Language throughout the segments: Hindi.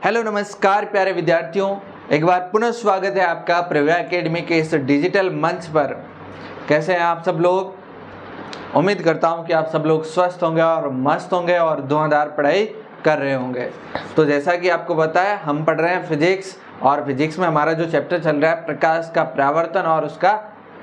हेलो नमस्कार प्यारे विद्यार्थियों, एक बार पुनः स्वागत है आपका प्रव्या एकेडमी के इस डिजिटल मंच पर। कैसे हैं आप सब लोग? उम्मीद करता हूं कि आप सब लोग स्वस्थ होंगे और मस्त होंगे और धुआंधार पढ़ाई कर रहे होंगे। तो जैसा कि आपको पता है, हम पढ़ रहे हैं फिजिक्स, और फिजिक्स में हमारा जो चैप्टर चल रहा है प्रकाश का परावर्तन और उसका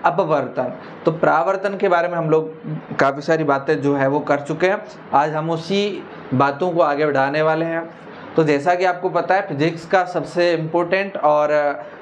अपवर्तन। तो परावर्तन के बारे में हम लोग काफ़ी सारी बातें जो है वो कर चुके हैं। आज हम उसी बातों को आगे बढ़ाने वाले हैं। तो जैसा कि आपको पता है, फिजिक्स का सबसे इम्पोर्टेंट और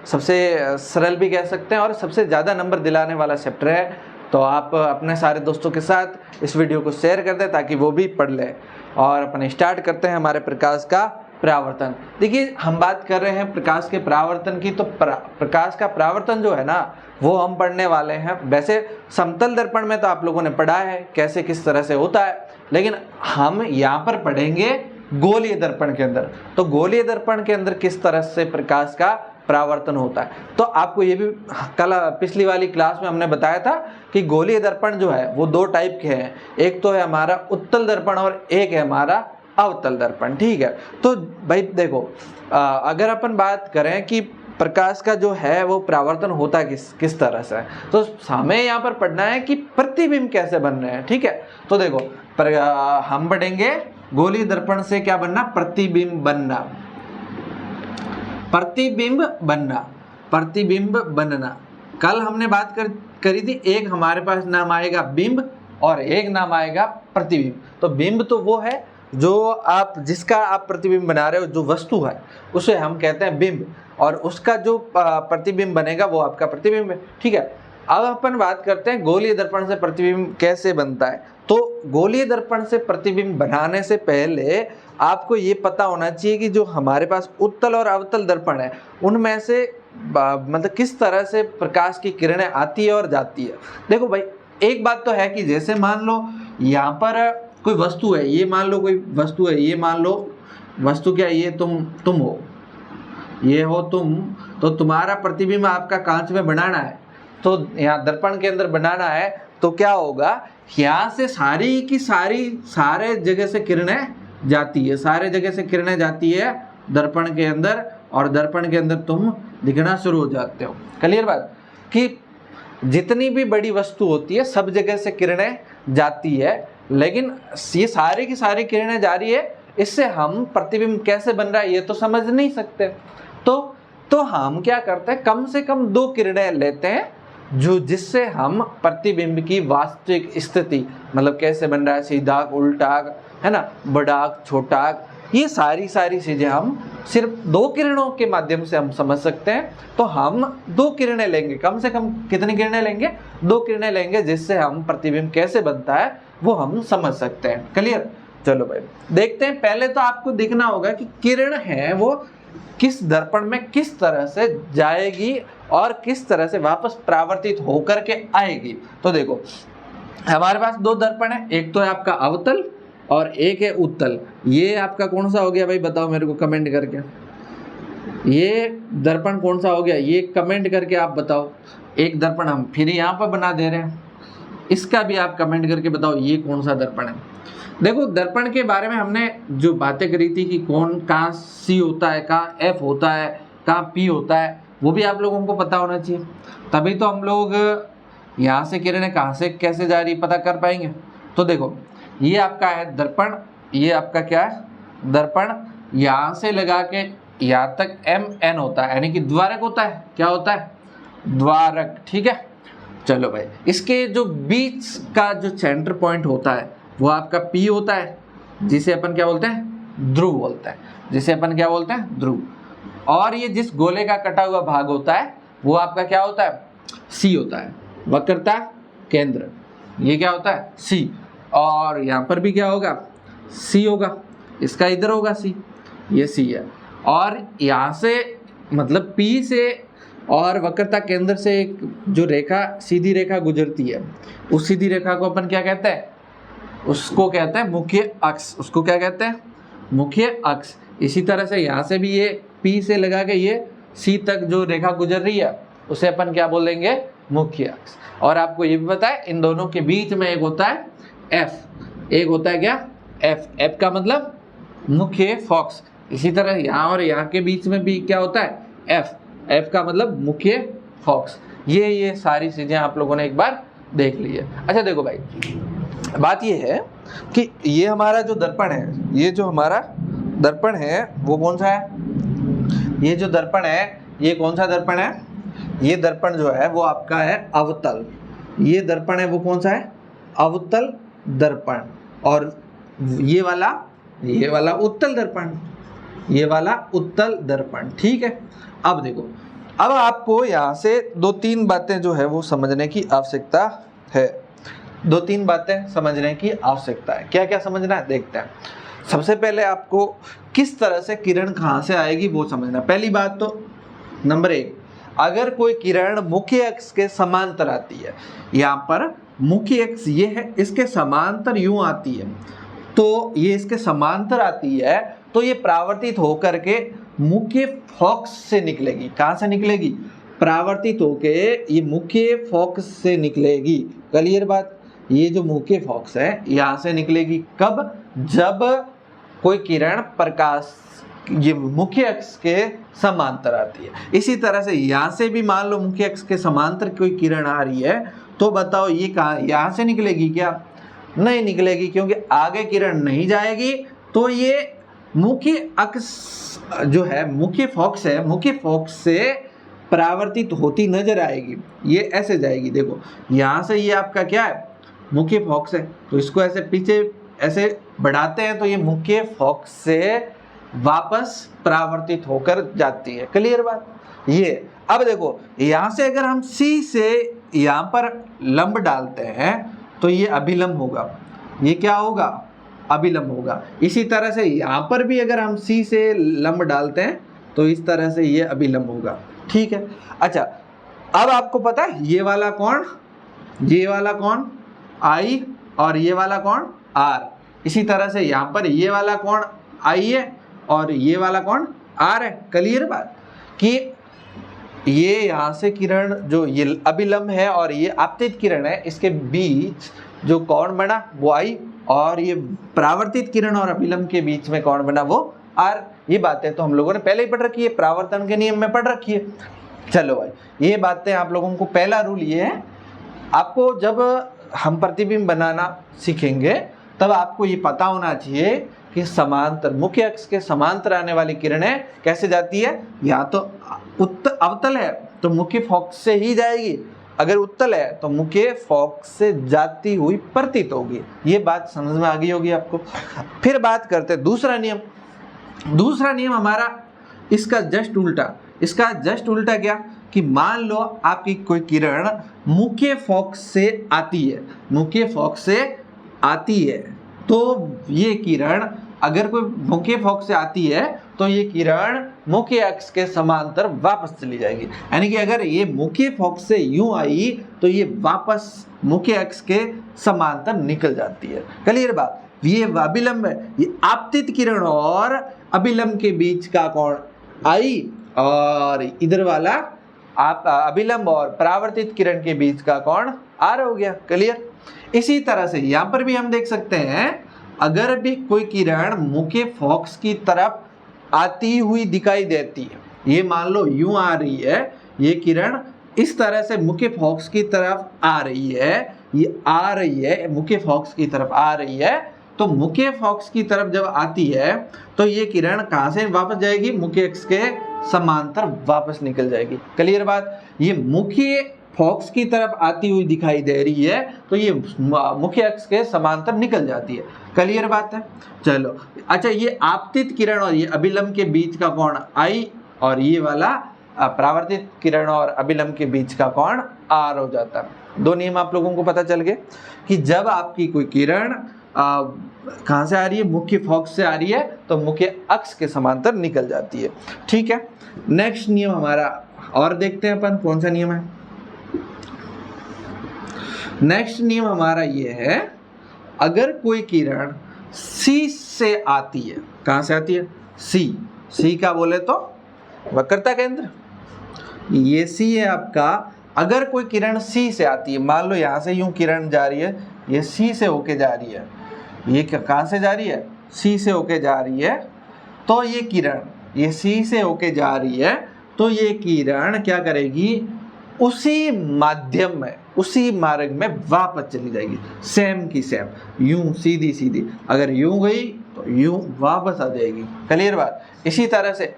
सबसे सरल भी कह सकते हैं और सबसे ज़्यादा नंबर दिलाने वाला चैप्टर है। तो आप अपने सारे दोस्तों के साथ इस वीडियो को शेयर कर दें ताकि वो भी पढ़ लें। और अपन स्टार्ट करते हैं हमारे प्रकाश का परावर्तन। देखिए, हम बात कर रहे हैं प्रकाश के परावर्तन की। तो प्रकाश का परावर्तन जो है ना, वो हम पढ़ने वाले हैं। वैसे समतल दर्पण में तो आप लोगों ने पढ़ा है कैसे किस तरह से होता है, लेकिन हम यहाँ पर पढ़ेंगे गोलीय दर्पण के अंदर। तो गोलीय दर्पण के अंदर किस तरह से प्रकाश का परावर्तन होता है। तो आपको ये भी कल पिछली वाली क्लास में हमने बताया था कि गोलीय दर्पण जो है वो दो टाइप के हैं। एक तो है हमारा उत्तल दर्पण और एक है हमारा अवतल दर्पण। ठीक है, तो भाई देखो, अगर अपन बात करें कि प्रकाश का जो है वो परावर्तन होता किस तरह से है, तो हमें यहाँ पर पढ़ना है कि प्रतिबिंब कैसे बन रहे हैं। ठीक है, तो देखो हम पढ़ेंगे गोलीय दर्पण से क्या बनना, प्रतिबिंब बनना। प्रतिबिंब बनना, प्रतिबिंब बनना। कल हमने बात करी थी, एक हमारे पास नाम आएगा बिंब और एक नाम आएगा प्रतिबिंब। तो बिंब तो वो है जो जिसका आप प्रतिबिंब बना रहे हो, जो वस्तु है उसे हम कहते हैं बिंब, और उसका जो प्रतिबिंब बनेगा वो आपका प्रतिबिंब है। ठीक है, अब अपन बात करते हैं गोलीय दर्पण से प्रतिबिंब कैसे बनता है। तो गोलीय दर्पण से प्रतिबिंब बनाने से पहले आपको ये पता होना चाहिए कि जो हमारे पास उत्तल और अवतल दर्पण है, उनमें से मतलब किस तरह से प्रकाश की किरणें आती है और जाती है। देखो भाई, एक बात तो है कि जैसे मान लो यहाँ पर कोई वस्तु है, ये मान लो कोई वस्तु है, ये मान लो वस्तु क्या, ये तुम हो, ये हो तुम। तो तुम्हारा प्रतिबिंब आपका कांच में बनाना है, तो यहाँ दर्पण के अंदर बनाना है। तो क्या होगा, यहाँ से सारी की सारे जगह से किरणें जाती है, सारे जगह से किरणें जाती है दर्पण के अंदर, और दर्पण के अंदर तुम दिखना शुरू हो जाते हो। क्लियर बात कि जितनी भी बड़ी वस्तु होती है सब जगह से किरणें जाती है, लेकिन ये सारी की सारी किरणें जा रही है, इससे हम प्रतिबिंब कैसे बन रहा है ये तो समझ नहीं सकते। तो हम क्या करते हैं, कम से कम दो किरणें लेते हैं जिससे हम प्रतिबिंब की वास्तविक स्थिति, मतलब कैसे बन रहा है, सीधा उल्टा है ना, बड़ा छोटा, ये सारी चीजें हम सिर्फ दो किरणों के माध्यम से हम समझ सकते हैं। तो हम दो किरणें लेंगे, कम से कम कितनी किरणें लेंगे, दो किरणें लेंगे, जिससे हम प्रतिबिंब कैसे बनता है वो हम समझ सकते हैं। क्लियर? चलो भाई देखते हैं। पहले तो आपको देखना होगा कि किरण है वो किस दर्पण में किस तरह से जाएगी और किस तरह से वापस परावर्तित होकर के आएगी। तो देखो, हमारे पास दो दर्पण है, एक तो है आपका अवतल और एक है उत्तल। ये आपका कौन सा हो गया भाई, बताओ मेरे को कमेंट करके। ये दर्पण कौन सा हो गया, ये कमेंट करके आप बताओ। एक दर्पण हम फिर यहाँ पर बना दे रहे हैं, इसका भी आप कमेंट करके बताओ ये कौन सा दर्पण है। देखो, दर्पण के बारे में हमने जो बातें करी थी कि कहाँ सी होता है, कहाँ एफ होता है, कहाँ पी होता है, वो भी आप लोगों को पता होना चाहिए। तभी तो हम लोग यहाँ से किरणें कहाँ से कैसे जा रही पता कर पाएंगे। तो देखो, ये आपका है दर्पण, ये आपका क्या है दर्पण, यहाँ से लगा के यहाँ तक MN होता है, यानी कि द्वारक होता है। क्या होता है? द्वारक। ठीक है, चलो भाई, इसके जो बीच का जो सेंटर पॉइंट होता है वो आपका P होता है, जिसे अपन क्या बोलते हैं, ध्रुव बोलते हैं, जिसे अपन क्या बोलते हैं, ध्रुव। और ये जिस गोले का कटा हुआ भाग होता है वो आपका क्या होता है, C होता है, वक्रता केंद्र। ये क्या होता है, C। और यहाँ पर भी क्या होगा, C होगा, इसका इधर होगा C, ये C है। और यहाँ से मतलब P से और वक्रता केंद्र से एक जो रेखा, सीधी रेखा गुजरती है, उस सीधी रेखा को अपन क्या कहते हैं, उसको कहते हैं मुख्य अक्ष। उसको क्या कहते हैं, मुख्य अक्ष। इसी तरह से यहाँ से भी ये P से लगा के ये C तक जो रेखा गुजर रही है उसे अपन क्या बोलेंगे, मुख्य अक्ष। और आपको ये भी पता है, इन दोनों के बीच में एक होता है F, एक होता है क्या, F। F का मतलब मुख्य फोकस, इसी तरह यहाँ और यहाँ के बीच में भी क्या होता है, एफ, एफ का मतलब मुख्य फोकस। ये सारी चीजें आप लोगों ने एक बार देख ली है। अच्छा देखो भाई, बात ये है कि ये हमारा जो दर्पण है, ये जो हमारा दर्पण है वो कौन सा है, ये जो दर्पण है ये कौन सा दर्पण है, ये दर्पण जो है वो आपका है अवतल। ये दर्पण है वो कौन सा है, अवतल दर्पण। और ये वाला उत्तल दर्पण, ये वाला उत्तल दर्पण। ठीक है, अब देखो, अब आपको यहाँ से 2-3 बातें जो है वो समझने की आवश्यकता है। 2-3 बातें समझने की आवश्यकता है। क्या क्या समझना है देखते हैं। सबसे पहले आपको किस तरह से किरण कहाँ से आएगी वो समझना। पहली बात तो नंबर 1, अगर कोई किरण मुख्य अक्ष के समांतर आती है, यहाँ पर मुख्य अक्ष ये है, इसके समांतर यूं आती है, तो ये इसके समांतर आती है तो ये परावर्तित होकर के मुख्य फोकस से निकलेगी। कहाँ से निकलेगी, परावर्तित होके ये मुख्य फोकस से निकलेगी। क्लियर बात, ये जो मुख्य फोकस है यहाँ से निकलेगी। कब, जब कोई किरण प्रकाश ये मुख्य अक्ष के समांतर आती है। इसी तरह से यहाँ से भी मान लो मुख्य अक्ष के समांतर कोई किरण आ रही है, तो बताओ ये कहाँ, यहाँ से निकलेगी क्या, नहीं निकलेगी, क्योंकि आगे किरण नहीं जाएगी। तो ये मुख्य अक्ष जो है, मुख्य फोकस है, मुख्य फोकस से परावर्तित होती नजर आएगी। ये ऐसे जाएगी, देखो यहाँ से ये आपका क्या है, मुख्य फोकस है, तो इसको ऐसे पीछे ऐसे बढ़ाते हैं तो ये मुख्य फोकस से वापस परावर्तित होकर जाती है। क्लियर बात ये। अब देखो यहाँ से अगर हम सी से यहाँ पर लंब डालते हैं तो ये अभिलंब होगा, ये क्या होगा, अभिलंब होगा। इसी तरह से यहाँ पर भी अगर हम सी से लंब डालते हैं तो इस तरह से ये अभिलंब होगा। ठीक है, अच्छा अब आपको पता है ये वाला कौन, ये वाला कौन आई, और ये वाला कौन आर। इसी तरह से यहाँ पर ये वाला कौन आई है और ये वाला कौन आर है। क्लियर बात कि ये यहाँ से किरण जो ये अभिलंब है और ये आपतित किरण है, इसके बीच जो कोण बना वो आई, और ये परावर्तित किरण और अभिलंब के बीच में कोण बना वो आर। ये बातें तो हम लोगों ने पहले ही पढ़ रखी है, परावर्तन के नियम में पढ़ रखी है। चलो भाई, ये बातें आप लोगों को, पहला रूल ये है, आपको जब हम प्रतिबिंब बनाना सीखेंगे तब आपको ये पता होना चाहिए कि समांतर, मुख्य अक्ष के समांतर आने वाली किरणें कैसे जाती है। या तो अवतल है तो मुख्य फोकस से ही जाएगी, अगर उत्तल है तो मुख्य फोकस से जाती हुई प्रतीत होगी। ये बात समझ में आ गई होगी आपको। फिर बात करते हैं दूसरा नियम। दूसरा नियम हमारा इसका जस्ट उल्टा। इसका जस्ट उल्टा क्या, कि मान लो आपकी कोई किरण मुख्य फोकस से आती है, मुख्य फोकस से आती है, तो ये किरण अगर कोई मुख्य फोकस से आती है तो ये किरण मुख्य अक्ष के समांतर वापस चली जाएगी। यानी कि अगर ये मुख्य फोकस से यूं आई तो ये वापस मुख्य अक्ष के समांतर निकल जाती है। क्लियर बात। ये अभिलंब है, ये आपतित किरण और अभिलंब के बीच का कोण आई, और इधर वाला आप अभिलंब और परावर्तित किरण के बीच का कोण आर हो गया। क्लियर। इसी तरह से यहाँ पर भी हम देख सकते हैं, अगर भी कोई किरण मुख्य फोकस की तरफ आती हुई दिखाई देती है, ये मान लो यूं आ रही है, ये किरण इस तरह से मुख्य फोकस की तरफ आ रही है, ये आ रही है मुख्य फोकस की तरफ आ रही है, तो मुख्य फोकस की तरफ जब आती है तो ये किरण कहाँ से वापस जाएगी, मुख्य अक्ष के समांतर वापस निकल जाएगी। क्लियर बात। ये मुख्य फोकस की तरफ आती हुई दिखाई दे रही है तो ये मुख्य अक्ष के समांतर निकल जाती है। क्लियर बात है। चलो अच्छा, ये आपतित किरण और ये अभिलंब के बीच का कोण आई, और ये वाला परावर्तित किरण और अभिलंब के बीच का कोण आर हो जाता है। दो नियम आप लोगों को पता चल गए कि जब आपकी कोई किरण कहाँ से आ रही है, मुख्य फोकस से आ रही है, तो मुख्य अक्ष के समांतर निकल जाती है। ठीक है, नेक्स्ट नियम हमारा और देखते हैं अपन कौन सा नियम है। नेक्स्ट नियम हमारा ये है, अगर कोई किरण सी से आती है, कहां से आती है, सी, सी का बोले तो वक्रता केंद्र, ये सी है आपका। अगर कोई किरण सी से आती है, मान लो यहां से यूं किरण जा रही है, ये सी से होके जा रही है, ये कहां से जा रही है, सी से होके जा रही है, तो ये किरण ये सी से होके जा रही है, तो ये किरण क्या करेगी, उसी माध्यम में, उसी मार्ग में वापस चली जाएगी, सेम की सेम, यूं सीधी सीधी, अगर यूं गई तो यूं वापस आ जाएगी। क्लियर बात। इसी तरह से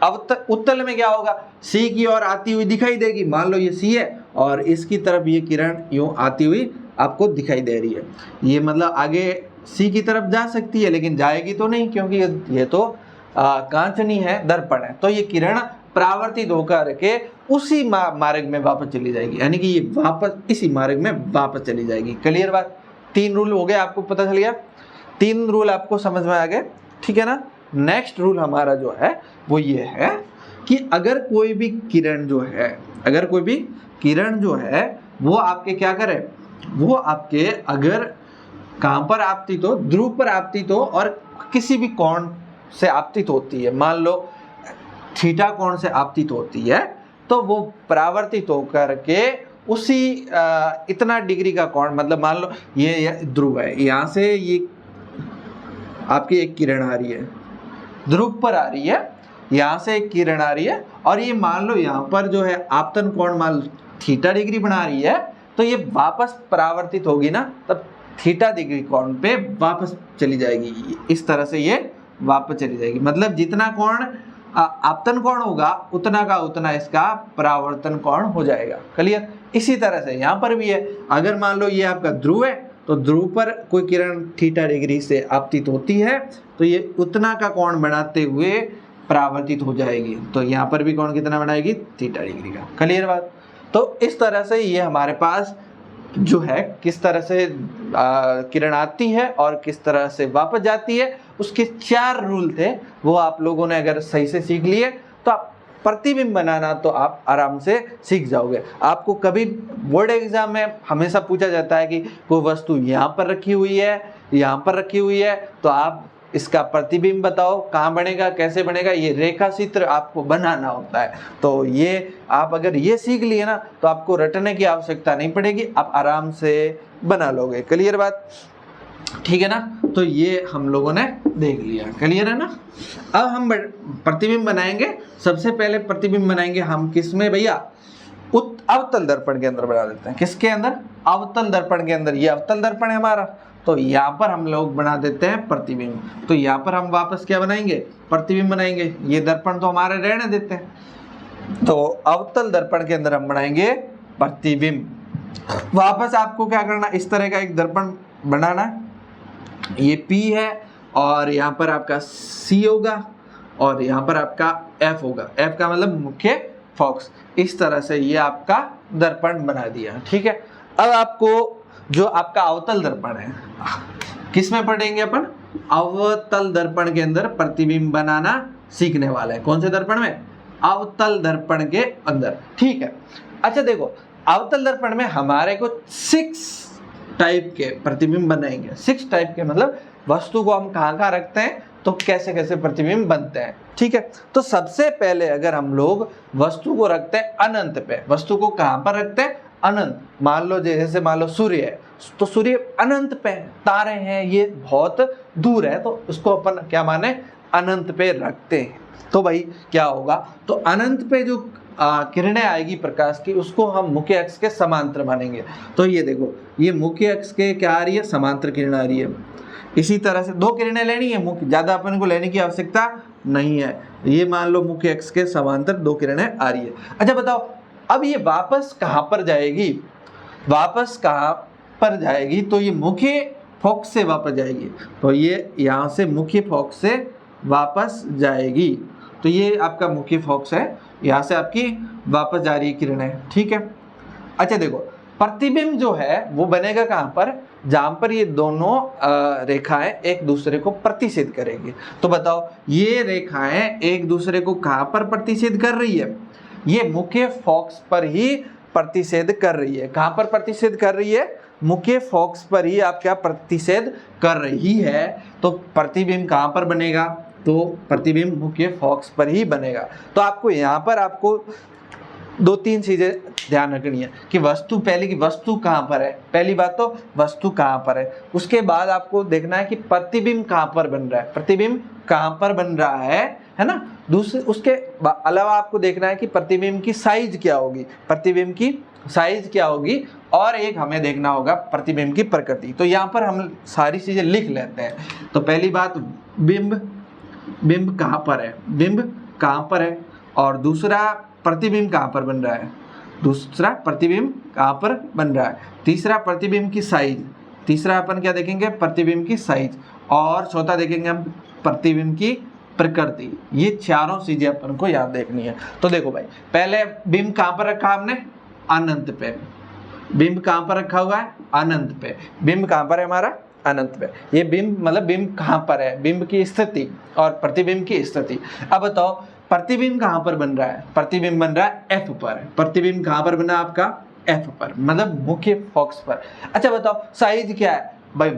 उत्तल में क्या होगा, सी की ओर आती हुई दिखाई देगी, मान लो ये सी है और इसकी तरफ ये किरण यूं आती हुई आपको दिखाई दे रही है, ये मतलब आगे सी की तरफ जा सकती है लेकिन जाएगी तो नहीं, क्योंकि ये तो कांच नहीं है, दर्पण है, तो ये किरण परावर्तित होकर के उसी मार्ग में वापस चली जाएगी, यानी कि ये वापस इसी मार्ग में वापस चली जाएगी। क्लियर बात। 3 रूल हो गए, आपको पता चल गया, 3 रूल आपको समझ में आ गए, ठीक है ना। नेक्स्ट रूल हमारा जो है वो ये है कि अगर कोई भी किरण जो है, अगर कोई भी किरण जो है वो आपके क्या करे, वो आपके अगर कहाँ पर आपतित हो, ध्रुव पर आपतित हो और किसी भी कोण से आपतित होती है, मान लो थीटा कोण से आपतित होती है, तो वो परावर्तित होकर के उसी इतना डिग्री का कोण, मतलब मान लो ये ध्रुव है, यहाँ से ये आपकी एक किरण आ रही है, ध्रुव पर आ रही है, यहाँ से एक किरण आ रही है और ये मान लो यहाँ पर जो है आपतन कोण मान लो थीटा डिग्री बना रही है, तो ये वापस परावर्तित होगी ना, तब थीटा डिग्री कोण पे वापस चली जाएगी, इस तरह से ये वापस चली जाएगी। मतलब जितना कोण आपतन कोण होगा उतना का उतना इसका परावर्तन कोण हो जाएगा। क्लियर। इसी तरह से यहाँ पर भी है, अगर मान लो ये आपका ध्रुव है तो ध्रुव पर कोई किरण थीटा डिग्री से आपतित होती है तो ये उतना का कोण बनाते हुए परावर्तित हो जाएगी, तो यहाँ पर भी कोण कितना बनाएगी, थीटा डिग्री का। क्लियर बात। तो इस तरह से ये हमारे पास जो है किस तरह से किरण आती है और किस तरह से वापस जाती है, उसके 4 रूल थे, वो आप लोगों ने अगर सही से सीख लिए तो आप प्रतिबिंब बनाना तो आप आराम से सीख जाओगे। आपको कभी बोर्ड एग्जाम में हमेशा पूछा जाता है कि कोई वस्तु यहाँ पर रखी हुई है, यहाँ पर रखी हुई है, तो आप इसका प्रतिबिंब बताओ कहाँ बनेगा, कैसे बनेगा, ये रेखा चित्र आपको बनाना होता है। तो ये आप अगर ये सीख लिए ना तो आपको रटने की आवश्यकता नहीं पड़ेगी, आप आराम से बना लोगे। क्लियर बात, ठीक है ना। तो ये हम लोगों ने देख लिया, क्लियर है ना। अब हम प्रतिबिंब बनाएंगे। सबसे पहले प्रतिबिंब बनाएंगे हम किसमें भैया, अवतल दर्पण के अंदर बना देते हैं। किसके अंदर, अवतल दर्पण के अंदर। ये अवतल दर्पण है हमारा, तो यहाँ पर हम लोग बना देते हैं प्रतिबिंब। तो यहाँ पर हम वापस क्या बनाएंगे, प्रतिबिंब बनाएंगे। ये दर्पण तो हमारे रहने देते हैं, तो अवतल दर्पण के अंदर हम बनाएंगे प्रतिबिंब। वापस आपको क्या करना, इस तरह का एक दर्पण बनाना, ये P है और यहाँ पर आपका C होगा और यहाँ पर आपका F होगा। F का मतलब मुख्य फोकस। इस तरह से ये आपका दर्पण बना दिया, ठीक है। अब आपको जो आपका अवतल दर्पण है, किस में पढ़ेंगे अपन, अवतल दर्पण के अंदर प्रतिबिंब बनाना सीखने वाले हैं। कौन से दर्पण में, अवतल दर्पण के अंदर, ठीक है। अच्छा देखो, अवतल दर्पण में हमारे को 6 टाइप के प्रतिबिंब बनाएंगे। 6 टाइप के मतलब वस्तु को हम कहाँ रखते हैं तो कैसे कैसे प्रतिबिंब बनते हैं, ठीक है। तो सबसे पहले अगर हम लोग वस्तु को रखते हैं अनंत पे, वस्तु को कहाँ पर रखते हैं, अनंत। मान लो जैसे मान लो सूर्य है, तो सूर्य अनंत पे, तारे हैं ये बहुत दूर है, तो उसको अपन क्या माने, अनंत पे रखते हैं। तो भाई क्या होगा, तो अनंत पे जो किरणें आएगी प्रकाश की, उसको हम मुख्य अक्ष के समांतर मानेंगे। तो ये देखो, ये मुख्य अक्ष के क्या आ रही है, समांतर किरण आ रही है। इसी तरह से 2 किरणें लेनी है, मुख्य ज्यादा अपन को लेने की आवश्यकता नहीं है। ये मान लो मुख्य अक्ष के समांतर 2 किरणें आ रही है। अच्छा बताओ, अब ये वापस कहाँ पर जाएगी, वापस कहाँ पर जाएगी, तो ये मुख्य फोकस से वापस जाएगी। तो ये यहाँ से मुख्य फोकस से वापस जाएगी, तो ये आपका मुख्य फोकस है, यहाँ से आपकी वापस जा रही किरणें, ठीक है। अच्छा देखो, प्रतिबिंब जो है वो बनेगा कहाँ पर, जहाँ पर ये दोनों रेखाएं एक दूसरे को प्रतिच्छेद करेंगी। तो बताओ, ये रेखाएं एक दूसरे को कहाँ पर प्रतिच्छेद कर रही है, ये मुख्य फोकस पर ही प्रतिच्छेद कर रही है। कहाँ पर प्रतिच्छेद कर रही है, मुख्य फोकस पर ही आप क्या प्रतिच्छेद कर रही है। तो प्रतिबिंब कहाँ पर बनेगा, तो प्रतिबिंब मुख्य फोकस पर ही बनेगा। तो आपको यहाँ पर आपको दो तीन चीजें ध्यान रखनी है कि वस्तु, पहले की वस्तु कहाँ पर है, पहली बात तो वस्तु कहाँ पर है, उसके बाद आपको देखना है कि प्रतिबिंब कहाँ पर बन रहा है, प्रतिबिंब कहाँ पर बन रहा है ना। दूसरे उसके अलावा आपको देखना है कि प्रतिबिंब की साइज क्या होगी, प्रतिबिंब की साइज क्या होगी, और एक हमें देखना होगा प्रतिबिंब की प्रकृति। तो यहाँ पर हम सारी चीजें लिख लेते हैं। तो पहली बात, बिंब कहाँ पर है, बिंब कहाँ पर है, और दूसरा प्रतिबिंब कहाँ पर बन रहा है, दूसरा प्रतिबिंब कहाँ पर बन रहा है, तीसरा प्रतिबिंब की साइज, तीसरा अपन क्या देखेंगे, प्रतिबिंब की साइज, और चौथा देखेंगे हम प्रतिबिंब की प्रकृति। ये चारों चीजें अपन को याद देखनी है। तो देखो भाई, पहले बिंब कहाँ पर रखा हमने, अनंत पे, बिंब कहाँ पर रखा हुआ है, अनंत पे, बिंब कहाँ पर है हमारा, अनंत पे। ये बिंब मतलब बिंब कहाँ पर है, बिंब की स्थिति और प्रतिबिंब की स्थिति। अब बताओ प्रतिबिंब कहाँ पर बन रहा है, प्रतिबिंब बन रहा है एफ पर, प्रतिबिंब कहाँ पर बना आपका, एफ पर, मतलब मुख्य फोकस पर। अच्छा बताओ साइज क्या है भाई,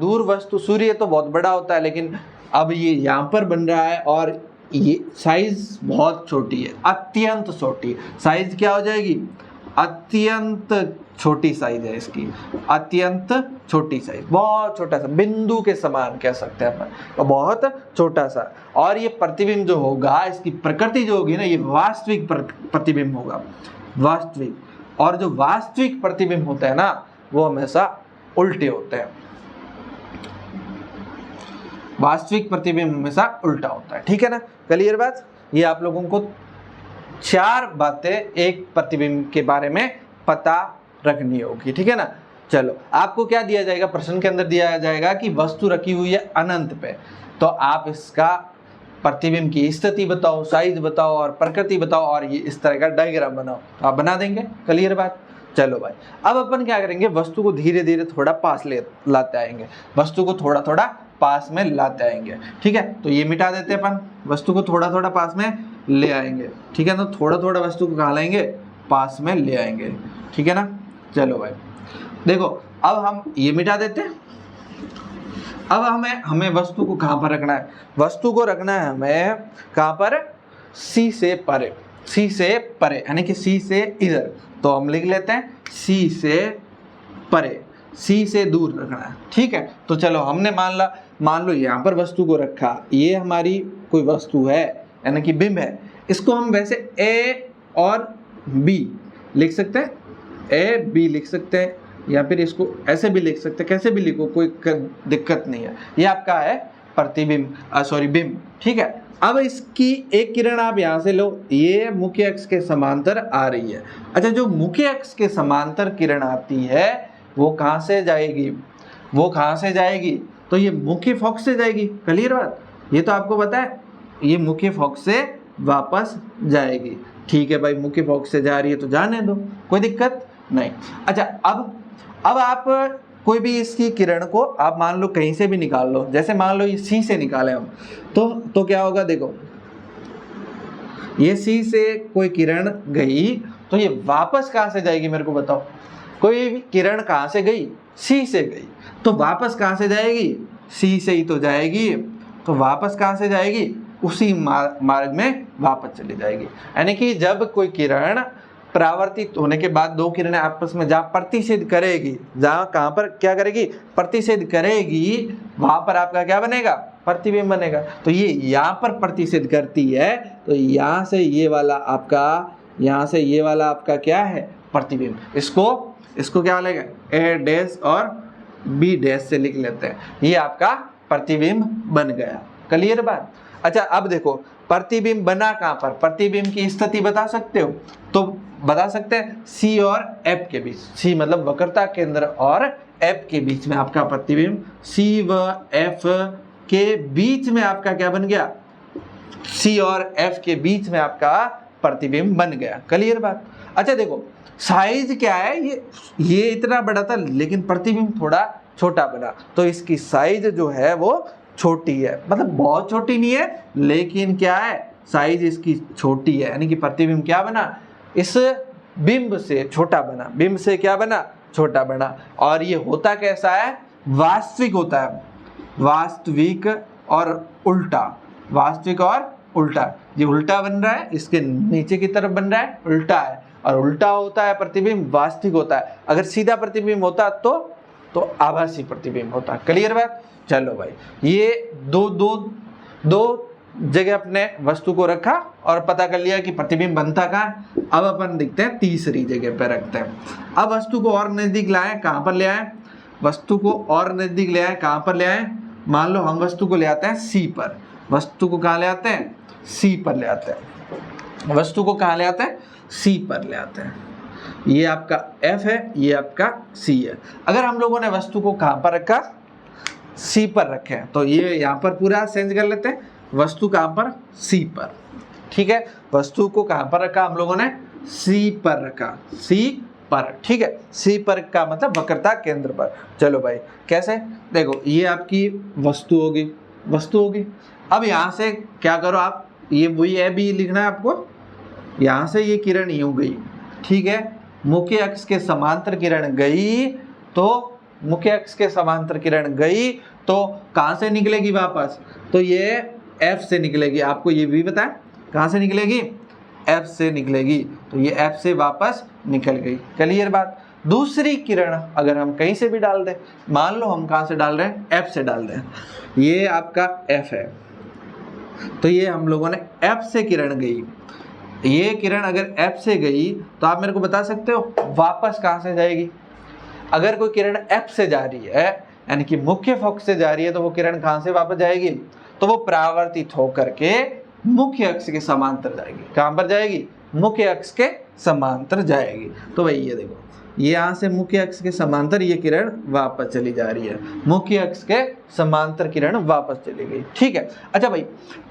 दूर वस्तु सूर्य तो बहुत बड़ा होता है, लेकिन अब ये यहाँ पर बन रहा है और ये साइज बहुत छोटी है, अत्यंत छोटी। साइज क्या हो जाएगी, अत्यंत छोटी साइज है इसकी, अत्यंत छोटी साइज, बहुत छोटा सा, बिंदु के समान कह सकते हैं अपन, तो बहुत छोटा सा। और ये प्रतिबिंब जो होगा, इसकी प्रकृति जो होगी ना, ये वास्तविक प्रतिबिंब होगा, वास्तविक। और जो वास्तविक प्रतिबिंब होता है ना, वो हमेशा उल्टे होते हैं, वास्तविक प्रतिबिंब हमेशा उल्टा होता है, ठीक है ना, क्लियर बात। ये आप लोगों को 4 बातें एक प्रतिबिंब के बारे में पता रखनी होगी, ठीक है ना। चलो आपको क्या दिया जाएगा, प्रश्न के अंदर दिया जाएगा कि वस्तु रखी हुई है अनंत पे, तो आप इसका प्रतिबिंब की स्थिति बताओ, साइज बताओ और प्रकृति बताओ, और ये इस तरह का डायग्राम बनाओ। आप बना देंगे, क्लियर बात। चलो भाई, अब अपन क्या करेंगे, वस्तु को धीरे धीरे थोड़ा पास लाते आएंगे, वस्तु को थोड़ा थोड़ा पास में लाते आएंगे, ठीक है। तो ये मिटा देते हैं अपन, वस्तु को थोड़ा थोड़ा पास में ले आएंगे, ठीक है। तो थोड़ा थोड़ा वस्तु को कहाँ लाएंगे, पास में ले आएंगे, ठीक है ना। चलो भाई देखो, अब हम ये मिटा देते हैं। अब हमें वस्तु को कहाँ पर रखना है, वस्तु को रखना है हमें कहाँ पर, सी से परे, सी से परे यानी कि सी से इधर। तो हम लिख लेते हैं सी से परे, सी से दूर रखना है, ठीक है। तो चलो हमने मान लो यहाँ पर वस्तु को रखा, ये हमारी कोई वस्तु है यानी कि बिंब है। इसको हम वैसे ए और बी लिख सकते हैं, ए बी लिख सकते हैं, या फिर इसको ऐसे भी लिख सकते हैं, कैसे भी लिखो कोई दिक्कत नहीं है। ये आपका है प्रतिबिंब, बिंब, ठीक है। अब इसकी एक किरण आप यहाँ से लो, ये मुख्य अक्ष के समांतर आ रही है। अच्छा, जो मुख्य अक्ष के समांतर किरण आती है वो कहाँ से जाएगी, वो कहाँ से जाएगी, तो ये मुख्य फोकस से जाएगी, क्लियर बात। ये तो आपको पता है, ये मुख्य फोकस से वापस जाएगी, ठीक है भाई। मुख्य फोकस से जा रही है तो जाने दो, कोई दिक्कत नहीं। अच्छा, अब आप कोई भी इसकी किरण को आप मान लो कहीं से भी निकाल लो, जैसे मान लो ये सी से निकाले हम, तो क्या होगा, देखो ये सी से कोई किरण गई तो ये वापस कहाँ से जाएगी, मेरे को बताओ। कोई भी किरण कहाँ से गई, सी से गई, तो वापस कहाँ से जाएगी, सी से ही तो जाएगी। तो वापस कहाँ से जाएगी, उसी मार्ग में वापस चली जाएगी। यानी कि जब कोई किरण परावर्तित होने के बाद दो किरणें आपस में जहाँ प्रतिच्छेद करेगी, जहाँ कहाँ पर क्या करेगी, प्रतिच्छेद करेगी, वहाँ पर आपका क्या बनेगा, प्रतिबिंब बनेगा। तो ये यहाँ पर प्रतिच्छेद करती है, तो यहाँ से ये वाला आपका, यहाँ से ये वाला आपका क्या है, प्रतिबिंब। इसको क्या लेगा, ए डैश और बी डैश से लिख लेते हैं, ये आपका प्रतिबिंब बन गया, क्लियर बात। अच्छा, अब देखो प्रतिबिंब बना कहाँ पर, प्रतिबिंब की स्थिति बता सकते हो, तो बता सकते हैं सी और एफ के बीच, सी मतलब वक्रता केंद्र और एफ के बीच में आपका प्रतिबिंब, सी व एफ के बीच में आपका क्या बन गया, सी और एफ के बीच में आपका प्रतिबिंब बन गया, क्लियर बात। अच्छा देखो साइज क्या है, ये इतना बड़ा था लेकिन प्रतिबिंब थोड़ा छोटा बना, तो इसकी साइज जो है वो छोटी है, मतलब बहुत छोटी नहीं है लेकिन क्या है, साइज इसकी छोटी है, यानी कि प्रतिबिंब क्या बना, इस बिंब से छोटा बना, बिंब से क्या बना, छोटा बना। और ये होता कैसा है, वास्तविक होता है, वास्तविक और उल्टा, वास्तविक और उल्टा, ये उल्टा बन रहा है, इसके नीचे की तरफ बन रहा है उल्टा है, और उल्टा होता है प्रतिबिंब वास्तविक होता है। अगर सीधा प्रतिबिंब होता तो आभासी प्रतिबिंब होता। क्लियर बात? चलो भाई, ये दो जगह अपने वस्तु को रखा और पता कर लिया कि प्रतिबिंब बनता कहाँ है। अब अपन देखते हैं तीसरी जगह पे रखते हैं। अब वस्तु को और नजदीक लाए, कहाँ पर ले आए? वस्तु को और नजदीक ले आए, कहाँ पर ले आए? मान लो हम वस्तु को ले आते हैं सी पर। वस्तु को कहाँ ले आते हैं? सी पर ले आते हैं। वस्तु को कहाँ ले आते हैं? सी पर ले आते हैं। ये आपका F है, ये आपका C है। अगर हम लोगों ने वस्तु को कहाँ पर रखा? C पर रखे हैं, तो ये यहाँ पर पूरा चेंज कर लेते हैं। वस्तु कहाँ पर? C पर। ठीक है, वस्तु को कहाँ पर रखा हम लोगों ने? C पर रखा, C पर। ठीक है, C पर का मतलब वक्रता केंद्र पर। चलो भाई, कैसे? देखो, ये आपकी वस्तु होगी, वस्तु होगी। अब यहाँ से क्या करो आप, ये वही ए बी लिखना है आपको। यहाँ से ये किरण यूं गई, ठीक है, मुख्य अक्ष के समांतर किरण गई, तो मुख्य अक्ष के समांतर किरण गई तो कहाँ से निकलेगी वापस? तो ये F से निकलेगी। आपको ये भी पता है कहाँ से निकलेगी? F से निकलेगी। तो ये F से वापस निकल गई। क्लियर बात? दूसरी किरण अगर हम कहीं से भी डाल दें, मान लो हम कहाँ से डाल रहे हैं? F से डाल दें। ये आपका F है, तो ये हम लोगों ने F से किरण गई। ये किरण अगर F से गई तो आप मेरे को बता सकते हो वापस कहाँ से जाएगी? अगर कोई किरण F से जा रही है, यानी कि मुख्य फोकस से जा रही है, तो वो किरण कहाँ से वापस जाएगी? तो वो परावर्तित होकर के मुख्य अक्ष के समांतर जाएगी। कहाँ पर जाएगी? मुख्य अक्ष के समांतर जाएगी। तो भाई ये देखो, ये यहाँ से मुख्य अक्ष के समांतर ये किरण वापस चली जा रही है, मुख्य अक्ष के समांतर किरण वापस चली गई। ठीक है, अच्छा भाई,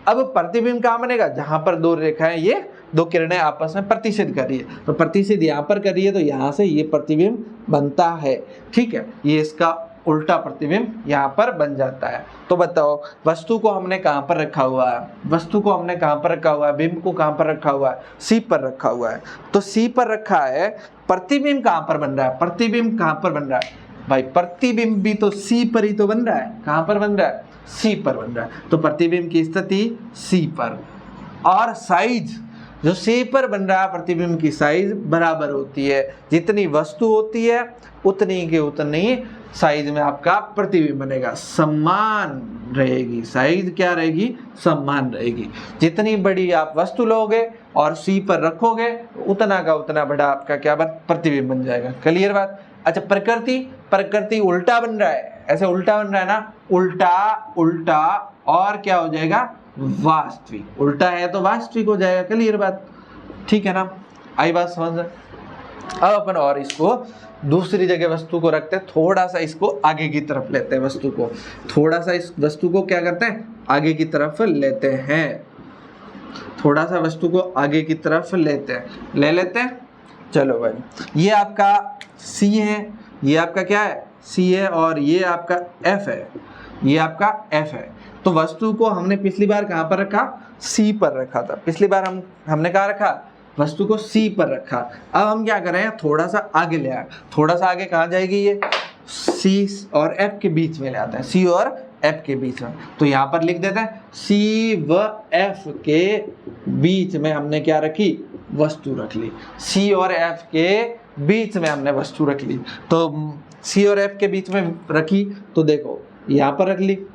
अब प्रतिबिंब कहाँ बनेगा? जहां पर दो रेखाएं, ये दो किरणें आपस में प्रतिच्छेद कर रही है, तो प्रतिच्छेद यहाँ पर कर रही है, तो यहाँ से ये प्रतिबिंब बनता है। ठीक है, ये इसका उल्टा प्रतिबिंब यहाँ पर बन जाता है। तो बताओ, वस्तु को हमने कहाँ पर रखा हुआ है? वस्तु को हमने कहाँ पर रखा हुआ है? बिंब को कहाँ पर रखा हुआ है? सी पर रखा हुआ है। तो सी पर रखा है, प्रतिबिंब कहाँ पर बन रहा है? प्रतिबिंब कहाँ पर बन रहा है भाई? प्रतिबिंब भी तो सी पर ही तो बन रहा है। कहाँ पर बन रहा है? सी पर बन रहा है। तो प्रतिबिंब की स्थिति सी पर, और साइज जो सी पर बन रहा है, प्रतिबिंब की साइज बराबर होती है। जितनी वस्तु होती है उतनी के उतनी साइज में आपका प्रतिबिंब बनेगा, समान रहेगी। साइज क्या रहेगी? समान रहेगी। जितनी बड़ी आप वस्तु लोगे और सी पर रखोगे, उतना का उतना बड़ा आपका क्या प्रतिबिंब बन जाएगा। क्लियर बात? अच्छा, प्रकृति उल्टा बन रहा है, ऐसे उल्टा बन रहा है ना, उल्टा उल्टा और क्या हो जाएगा? वास्तविक। उल्टा है तो वास्तविक हो जाएगा। क्लियर बात? ठीक है ना, आई बात समझ? अब अपन और इसको दूसरी जगह वस्तु को रखते हैं, थोड़ा सा इसको आगे की तरफ लेते हैं। वस्तु को थोड़ा सा, इस वस्तु को क्या करते हैं? आगे की तरफ लेते हैं। थोड़ा सा वस्तु को आगे की तरफ लेते हैं। चलो भाई, ये आपका C है, ये आपका क्या है? C है, और ये आपका F है, ये आपका F है। तो वस्तु को हमने पिछली बार कहाँ पर रखा? C पर रखा था। पिछली बार हमने कहाँ रखा? वस्तु को C पर रखा। अब हम क्या कर रहे हैं? थोड़ा सा आगे ले आए। थोड़ा सा आगे कहाँ जाएगी? ये C और F के बीच में ले आता है, C और F के बीच में। तो यहाँ पर लिख देते हैं C व F के बीच में हमने क्या रखी? वस्तु रख ली। C और F के बीच में हमने वस्तु रख ली। तो C और F के बीच में रखी, तो देखो यहाँ पर रख ली।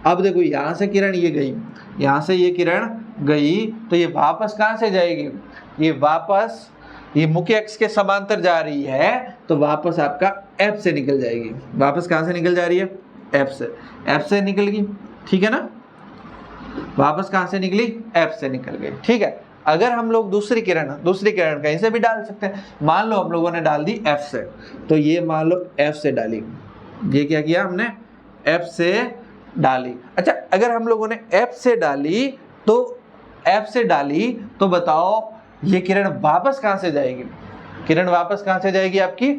अब देखो, यहाँ से किरण ये गई, यहाँ से ये किरण गई, तो ये वापस कहाँ से जाएगी? ये वापस, ये मुख्य अक्ष के समांतर जा रही है, तो वापस आपका F से निकल जाएगी। वापस कहाँ से निकल जा रही है? F से निकल गई। ठीक है ना, वापस कहाँ से निकली? F से निकल गई। ठीक है, अगर हम लोग दूसरी किरण कहीं से भी डाल सकते हैं। मान लो हम लोगों ने डाल दी F से, तो ये मान लो F से डाली, ये क्या किया हमने? F से डाली। अच्छा, अगर हम लोगों ने F से डाली तो बताओ ये किरण वापस कहाँ से जाएगी? किरण वापस कहाँ से जाएगी आपकी?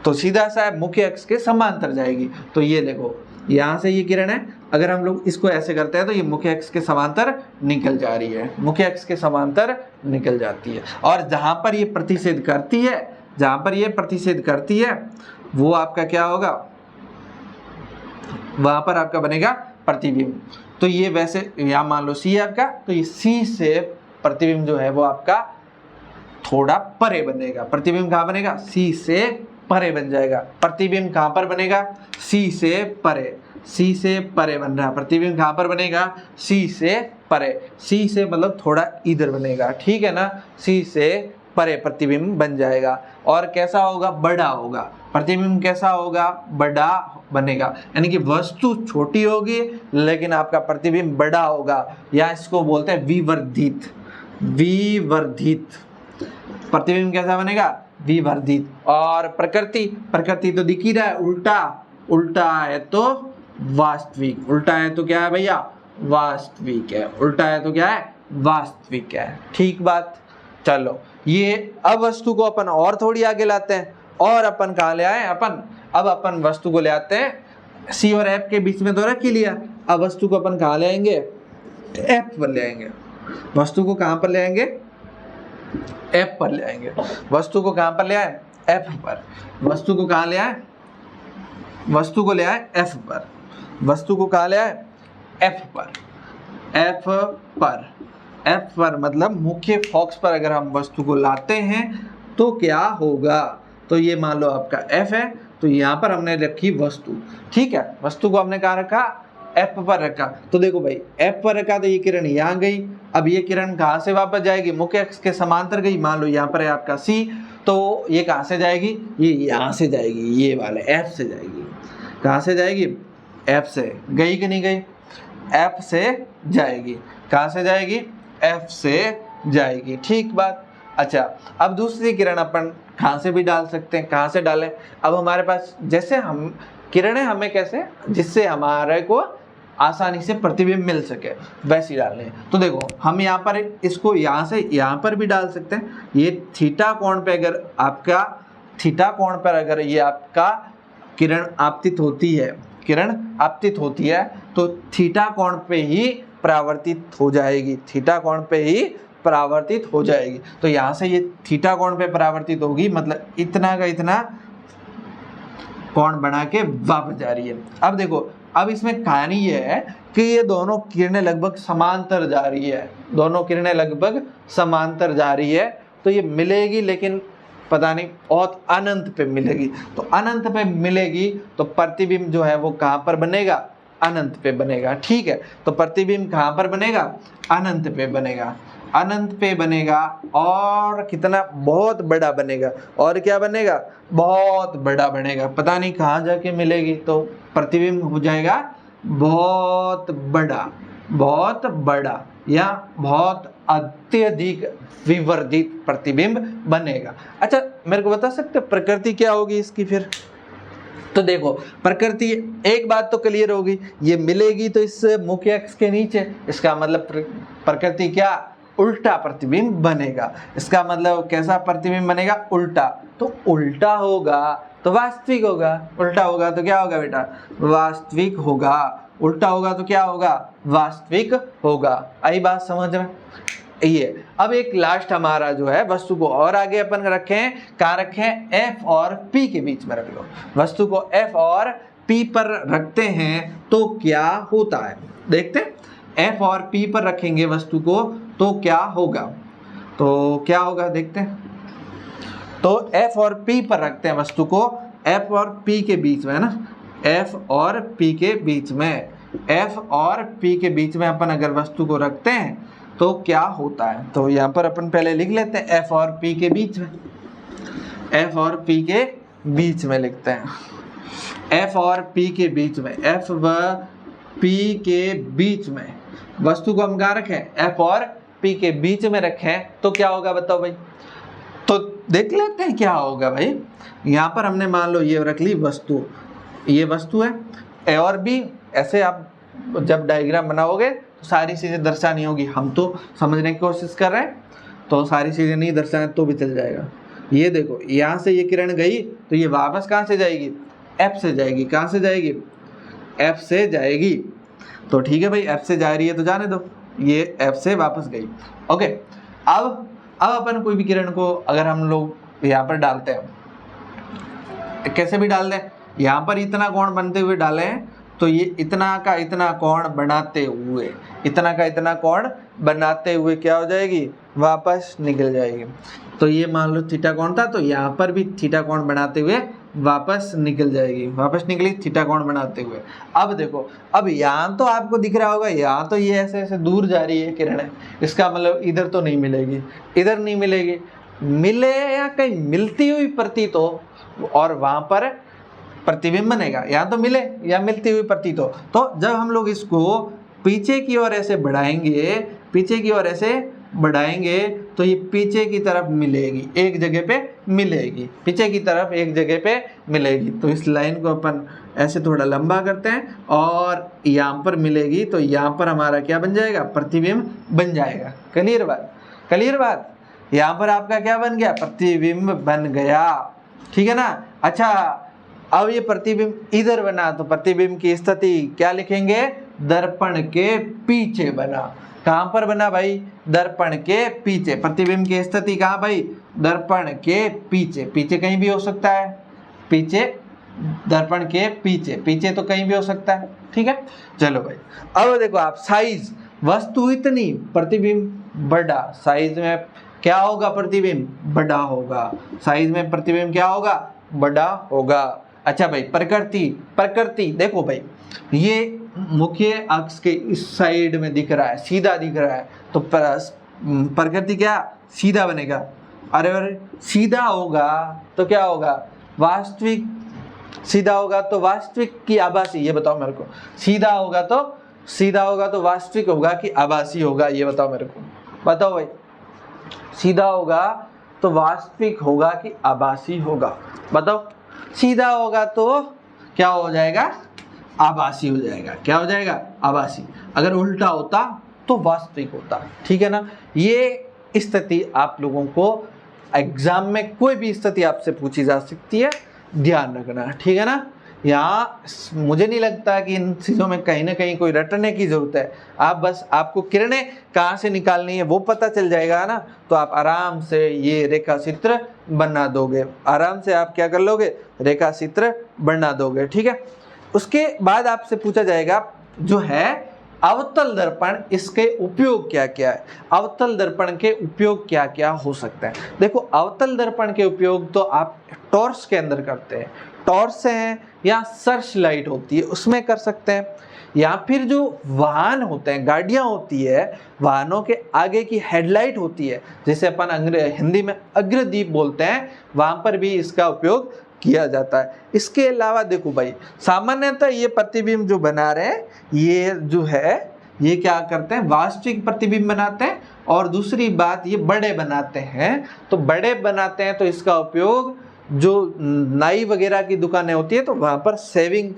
तो सीधा सा मुख्य अक्ष के समांतर जाएगी। तो ये देखो, यहाँ से ये किरण है, अगर हम लोग इसको ऐसे करते हैं तो ये मुख्य अक्ष के समांतर निकल जा रही है, मुख्य अक्ष के समांतर निकल जाती है। और जहाँ पर ये प्रतिच्छेद करती है, वो आपका क्या होगा? वहां पर आपका बनेगा प्रतिबिंब। तो तो ये वैसे यहाँ मान लो सी है आपका, तो ये सी से प्रतिबिंब जो है वो आपका थोड़ा परे बनेगा। प्रतिबिंब कहाँ बनेगा? सी से परे बन जाएगा। प्रतिबिंब कहाँ पर बनेगा? सी से परे। सी से परे बन रहा है प्रतिबिंब। कहाँ पर बनेगा? सी से परे। सी से मतलब थोड़ा इधर बनेगा, ठीक है ना। सी से परे प्रतिबिंब बन जाएगा। और कैसा होगा? बड़ा होगा। प्रतिबिंब कैसा होगा? बड़ा बनेगा, यानी कि वस्तु छोटी होगी लेकिन आपका प्रतिबिंब बड़ा होगा, या इसको बोलते हैं विवर्धित। विवर्धित प्रतिबिंब कैसा बनेगा? विवर्धित। और प्रकृति, प्रकृति तो दिख ही रहा है, उल्टा। उल्टा है तो वास्तविक। उल्टा है तो क्या है भैया? वास्तविक है। उल्टा है तो क्या है? वास्तविक है। ठीक बात। चलो ये अब वस्तु को अपन और थोड़ी आगे लाते हैं, और अपन कहाँ ले आए? अब अपन वस्तु को ले आते हैं सी और एफ के बीच में तो रख ही लिया। अब वस्तु को अपन कहाँ ले आएंगे? एफ पर ले आएंगे। वस्तु को कहाँ पर ले आएंगे? एफ पर ले आएंगे। वस्तु को कहाँ पर ले आए? एफ पर। वस्तु को कहाँ ले आए? वस्तु को ले आए एफ पर। वस्तु को कहाँ ले आए? एफ पर। एफ पर। एफ पर मतलब मुख्य फोकस पर अगर हम वस्तु को लाते हैं तो क्या होगा? तो ये मान लो आपका एफ है, तो यहाँ पर हमने रखी वस्तु, ठीक है। वस्तु को हमने कहाँ रखा? एफ पर रखा। तो देखो भाई एफ पर रखा तो ये किरण यहाँ गई। अब ये किरण कहाँ से वापस जाएगी? मुख्य अक्ष के समांतर गई। मान लो यहाँ पर है आपका सी, तो ये कहाँ से जाएगी? ये यहाँ से जाएगी, ये वाले एफ से जाएगी। कहाँ से जाएगी? एफ से। गई कि नहीं गई? एफ से जाएगी। कहाँ से जाएगी? एफ से जाएगी। ठीक बात। अच्छा अब दूसरी किरण अपन कहाँ से भी डाल सकते हैं। कहाँ से डालें? अब हमारे पास जैसे हम किरणें हमें कैसे, जिससे हमारे को आसानी से प्रतिबिंब मिल सके, वैसी डालनी है। तो देखो हम यहाँ पर इसको यहाँ से यहाँ पर भी डाल सकते हैं। ये थीटा कोण पे अगर आपका थीटा कोण पर अगर ये आपका किरण आपतित होती है, किरण आपतित होती है तो थीटा कोण पे ही परावर्तित हो जाएगी। थीटा कोण पे ही परावर्तित हो जाएगी। तो यहाँ से ये थीटा कोण पे परावर्तित होगी, मतलब इतना का इतना कोण बना के वापस जा रही है। अब देखो अब इसमें कहानी ये है कि ये दोनों किरणें लगभग समांतर जा रही है। दोनों किरणें लगभग समांतर जा रही है, तो ये मिलेगी लेकिन पता नहीं बहुत अनंत पे मिलेगी। तो अनंत पे मिलेगी तो प्रतिबिंब जो है वो कहाँ पर बनेगा? अनंत पे बनेगा। ठीक है, तो प्रतिबिंब कहाँ पर बनेगा? अनंत पे बनेगा। अनंत पे बनेगा और कितना? बहुत बड़ा बनेगा। और क्या बनेगा? बहुत बड़ा बनेगा। पता नहीं कहाँ जाके मिलेगी, तो प्रतिबिंब हो जाएगा बहुत बड़ा, बहुत बड़ा या बहुत अत्यधिक विवर्धित प्रतिबिंब बनेगा। अच्छा मेरे को बता सकते प्रकृति क्या होगी इसकी फिर? तो देखो प्रकृति एक बात तो क्लियर होगी, ये मिलेगी तो इस मुख्य अक्ष के नीचे। इसका मतलब प्रकृति क्या? उल्टा प्रतिबिंब बनेगा। इसका मतलब कैसा प्रतिबिंब बनेगा? उल्टा। तो उल्टा होगा तो वास्तविक होगा। उल्टा होगा तो क्या होगा बेटा? वास्तविक होगा। उल्टा होगा तो क्या होगा? वास्तविक होगा। आई बात समझ में? ये अब एक लास्ट हमारा जो है वस्तु को और आगे अपन रखें, कहाँ रखें? एफ और पी के बीच में रख लो। वस्तु को एफ और पी पर रखते हैं तो क्या होता है देखते हैं। एफ और पी पर रखेंगे वस्तु को तो क्या होगा? तो क्या होगा देखते हैं। तो एफ और पी पर रखते हैं वस्तु को, एफ और पी के बीच में है ना, एफ और पी के बीच में। एफ और पी के बीच में अपन अगर वस्तु को रखते हैं तो क्या होता है? तो यहाँ पर अपन पहले लिख लेते हैं एफ और पी के बीच में। एफ और पी के बीच में लिखते हैं। एफ और पी के बीच में, एफ व पी के बीच में वस्तु को हम कहाँ रखें? एफ और पी के बीच में रखें तो क्या होगा बताओ भाई? तो देख लेते हैं क्या होगा भाई। यहाँ पर हमने मान लो ये रख ली वस्तु, ये वस्तु है। ए और बी ऐसे आप जब डायग्राम बनाओगे तो सारी चीज़ें दर्शानी होगी। हम तो समझने की कोशिश कर रहे हैं तो सारी चीज़ें नहीं दर्शाएं तो भी चल जाएगा। ये देखो यहाँ से ये किरण गई तो ये वापस कहाँ से जाएगी? एफ से जाएगी। कहाँ से जाएगी? एफ से जाएगी। तो ठीक है भाई, एफ से जा रही है तो जाने दो, ये एफ से वापस गई। ओके, अब अपन कोई भी किरण को अगर हम लोग यहाँ पर डालते हैं, कैसे भी डाल दें, यहाँ पर इतना कोण बनते हुए डालें तो ये इतना का इतना कोण बनाते हुए, इतना का इतना कोण बनाते हुए क्या हो जाएगी, वापस निकल जाएगी। तो ये मान लो थीटा कोण था, तो यहाँ पर भी थीटा कोण बनाते हुए वापस निकल जाएगी, वापस निकली थीटा कोण बनाते हुए। अब देखो, अब यहाँ तो आपको दिख रहा होगा, यहाँ तो ये ऐसे ऐसे दूर जा रही है किरण, इसका मतलब इधर तो नहीं मिलेगी, इधर नहीं मिलेगी, मिले या कहीं मिलती हुई प्रतीत हो और वहां पर प्रतिबिंब बनेगा, या तो मिले या मिलती हुई प्रतीत हो। तो जब हम लोग इसको पीछे की ओर ऐसे बढ़ाएंगे, पीछे की ओर ऐसे बढ़ाएंगे, तो ये पीछे की तरफ मिलेगी, एक जगह पे मिलेगी, पीछे की तरफ एक जगह पे मिलेगी। तो इस लाइन को अपन ऐसे थोड़ा लंबा करते हैं और यहाँ पर मिलेगी, तो यहाँ पर हमारा क्या बन जाएगा, प्रतिबिंब बन जाएगा। क्लियर बात, क्लियर बात। यहाँ पर आपका क्या बन गया, प्रतिबिंब बन गया, ठीक है ना। अच्छा, अब ये प्रतिबिंब इधर बना, तो प्रतिबिंब की स्थिति क्या लिखेंगे, दर्पण के पीछे बना। कहां पर बना भाई, दर्पण के पीछे। प्रतिबिंब की स्थिति कहां भाई, दर्पण के पीछे। पीछे कहीं भी हो सकता है, पीछे, दर्पण के पीछे, पीछे तो कहीं भी हो सकता है, ठीक है। चलो भाई, अब देखो आप, साइज, वस्तु इतनी, प्रतिबिंब बड़ा, साइज में क्या होगा, प्रतिबिंब बड़ा होगा, साइज में प्रतिबिंब क्या होगा, बड़ा होगा। अच्छा भाई, प्रकृति, प्रकृति देखो भाई, ये मुख्य अक्ष के इस साइड में दिख रहा है, सीधा दिख रहा है, तो प्रकृति क्या, सीधा बनेगा। अरे अरे, सीधा होगा तो क्या होगा, वास्तविक, सीधा होगा तो वास्तविक की आभासी, ये बताओ मेरे को। सीधा होगा तो, सीधा होगा तो वास्तविक होगा कि आभासी होगा, ये बताओ मेरे को, बताओ भाई। सीधा होगा तो वास्तविक होगा कि आभासी होगा, बताओ। सीधा होगा तो क्या हो जाएगा, आभासी हो जाएगा। क्या हो जाएगा, आभासी। अगर उल्टा होता तो वास्तविक होता, ठीक है ना। ये स्थिति आप लोगों को एग्जाम में कोई भी स्थिति आपसे पूछी जा सकती है, ध्यान रखना, ठीक है ना। यहाँ मुझे नहीं लगता कि इन चीज़ों में कहीं ना कहीं कोई रटने की ज़रूरत है। आप बस, आपको किरणें कहाँ से निकालनी है वो पता चल जाएगा ना, तो आप आराम से ये रेखा चित्र बना दोगे, आराम से आप क्या कर लोगे, रेखा चित्र बना दोगे, ठीक है। उसके बाद आपसे पूछा जाएगा जो है अवतल दर्पण, इसके उपयोग क्या क्या है, अवतल दर्पण के उपयोग क्या क्या हो सकते हैं। देखो, अवतल दर्पण के उपयोग तो आप टॉर्च के अंदर करते हैं, टॉर्च से हैं, या सर्च लाइट होती है उसमें कर सकते हैं, या फिर जो वाहन होते हैं, गाड़ियां होती है, वाहनों के आगे की हेडलाइट होती है, जिसे अपन हिंदी में अग्रदीप बोलते हैं, वहां पर भी इसका उपयोग किया जाता है। इसके अलावा देखो भाई, सामान्यतः ये प्रतिबिंब जो बना रहे हैं, ये जो है, ये क्या करते हैं, वास्तविक प्रतिबिंब बनाते हैं। और दूसरी बात, ये बड़े बनाते हैं, तो बड़े बनाते हैं तो इसका उपयोग जो नाई वगैरह की दुकानें होती है, तो वहां पर सेविंग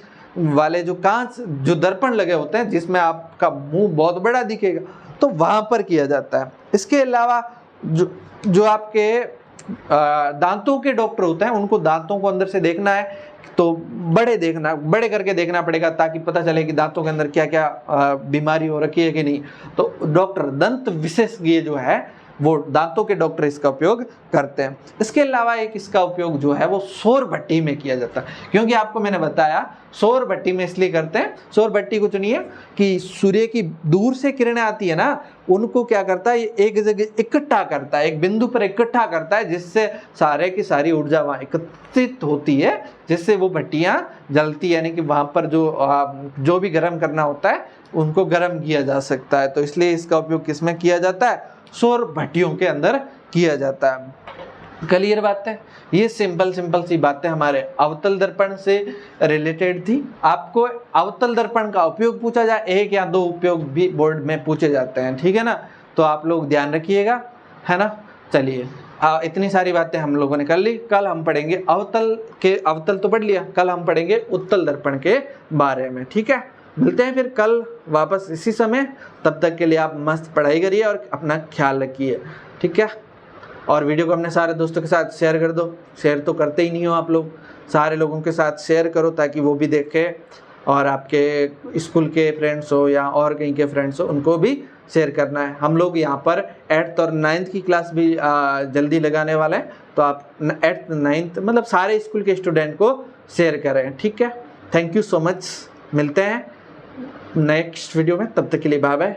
वाले जो कांच, जो दर्पण लगे होते हैं, जिसमें आपका मुंह बहुत बड़ा दिखेगा, तो वहां पर किया जाता है। इसके अलावा जो आपके दांतों के डॉक्टर होते हैं, उनको दांतों को अंदर से देखना है, तो बड़े करके देखना पड़ेगा, ताकि पता चले कि दांतों के अंदर क्या क्या बीमारी हो रखी है कि नहीं। तो डॉक्टर, दंत विशेषज्ञ जो है, वो दांतों के डॉक्टर इसका उपयोग करते हैं। इसके अलावा एक इसका उपयोग जो है वो सौर भट्टी में किया जाता है, क्योंकि आपको मैंने बताया सौर भट्टी में इसलिए करते हैं, सौर भट्टी को चुनिए कि सूर्य की दूर से किरणें आती है ना, उनको क्या करता है, ये एक जगह इकट्ठा करता है, एक बिंदु पर इकट्ठा करता है, जिससे सारे की सारी ऊर्जा वहाँ एकत्रित होती है, जिससे वो भट्टियाँ जलती है, यानी कि वहाँ पर जो भी गर्म करना होता है उनको गर्म किया जा सकता है। तो इसलिए इसका उपयोग किसमें किया जाता है, सौर भट्टियों के अंदर किया जाता है। क्लियर बात है। ये सिंपल सी बातें हमारे अवतल दर्पण से रिलेटेड थी। आपको अवतल दर्पण का उपयोग पूछा जाए, एक या दो उपयोग भी बोर्ड में पूछे जाते हैं, ठीक है ना, तो आप लोग ध्यान रखिएगा, है ना। चलिए, इतनी सारी बातें हम लोगों ने कर ली। कल हम पढ़ेंगे अवतल तो पढ़ लिया, कल हम पढ़ेंगे उत्तल दर्पण के बारे में, ठीक है। मिलते हैं फिर कल वापस इसी समय, तब तक के लिए आप मस्त पढ़ाई करिए और अपना ख्याल रखिए, ठीक है। और वीडियो को अपने सारे दोस्तों के साथ शेयर कर दो, शेयर तो करते ही नहीं हो आप लोग, सारे लोगों के साथ शेयर करो ताकि वो भी देखें, और आपके स्कूल के फ्रेंड्स हो या और कहीं के फ्रेंड्स हो, उनको भी शेयर करना है। हम लोग यहाँ पर 8th और 9th की क्लास भी जल्दी लगाने वाले हैं, तो आप 8th 9th मतलब सारे स्कूल के स्टूडेंट को शेयर करें, ठीक है। Thank you so much. मिलते हैं नेक्स्ट वीडियो में, तब तक के लिए बाय बाय।